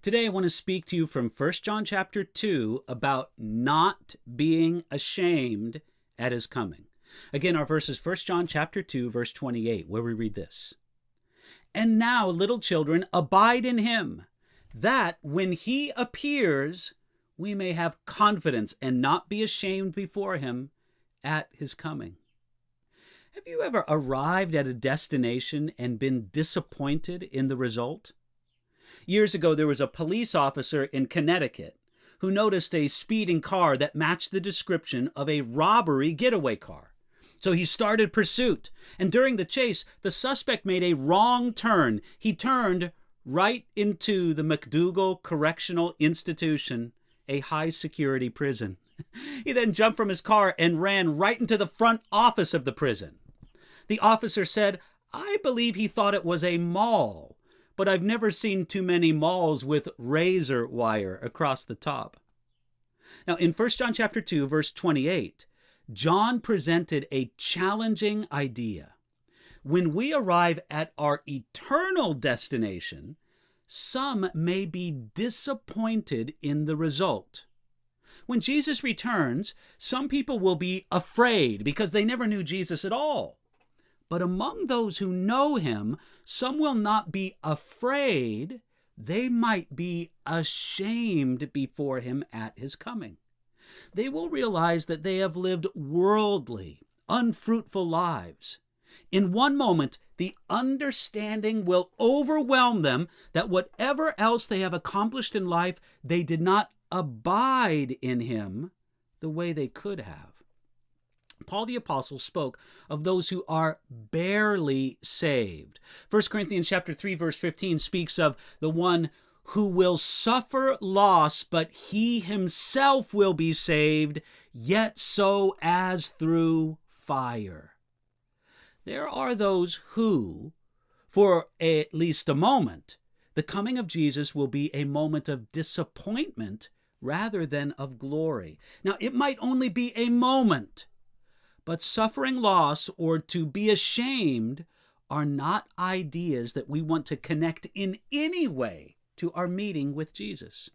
Today I want to speak to you from 1 John chapter 2 about not being ashamed at his coming. Again, our verse is 1 John chapter 2, verse 28, where we read this. And now, little children, abide in him, that when he appears, we may have confidence and not be ashamed before him at his coming. Have you ever arrived at a destination and been disappointed in the result? Years ago, there was a police officer in Connecticut who noticed a speeding car that matched the description of a robbery getaway car. So he started pursuit, and during the chase, the suspect made a wrong turn. He turned right into the McDougal Correctional Institution, a high-security prison. He then jumped from his car and ran right into the front office of the prison. The officer said, "I believe he thought it was a mall, but I've never seen too many malls with razor wire across the top." Now, in 1 John chapter 2, verse 28, John presented a challenging idea. When we arrive at our eternal destination, some may be disappointed in the result. When Jesus returns, some people will be afraid because they never knew Jesus at all. But among those who know him, some will not be afraid. They might be ashamed before him at his coming. They will realize that they have lived worldly, unfruitful lives. In one moment, the understanding will overwhelm them that whatever else they have accomplished in life, they did not abide in him the way they could have. Paul the Apostle spoke of those who are barely saved. 1 Corinthians chapter 3, verse 15 speaks of the one who will suffer loss, but he himself will be saved, yet so as through fire. There are those who, for at least a moment, the coming of Jesus will be a moment of disappointment rather than of glory. Now, it might only be a moment, but suffering loss or to be ashamed are not ideas that we want to connect in any way to our meeting with Jesus.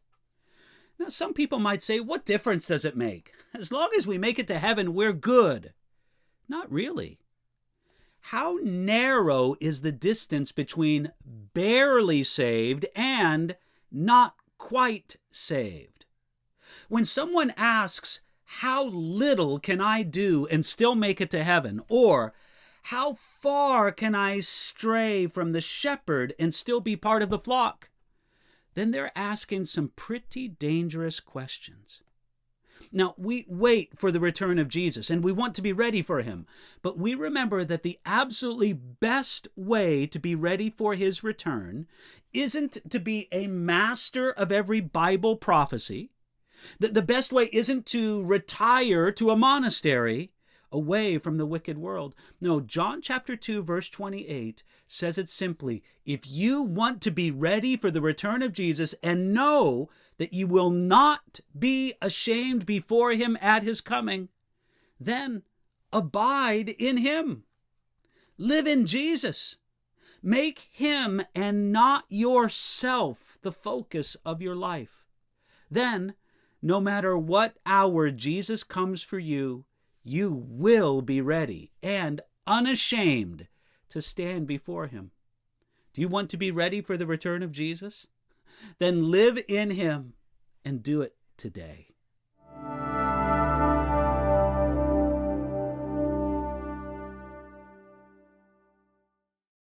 Now, some people might say, what difference does it make? As long as we make it to heaven, we're good. Not really. How narrow is the distance between barely saved and not quite saved? When someone asks, how little can I do and still make it to heaven? Or, how far can I stray from the shepherd and still be part of the flock? Then they're asking some pretty dangerous questions. Now, we wait for the return of Jesus, and we want to be ready for him. But we remember that the absolutely best way to be ready for his return isn't to be a master of every Bible prophecy. The best way isn't to retire to a monastery away from the wicked world. No, John chapter 2, verse 28 says it simply. If you want to be ready for the return of Jesus and know that you will not be ashamed before him at his coming, then abide in him. Live in Jesus. Make him and not yourself the focus of your life. Then, no matter what hour Jesus comes for you, you will be ready and unashamed to stand before him. Do you want to be ready for the return of Jesus? Then live in him and do it today.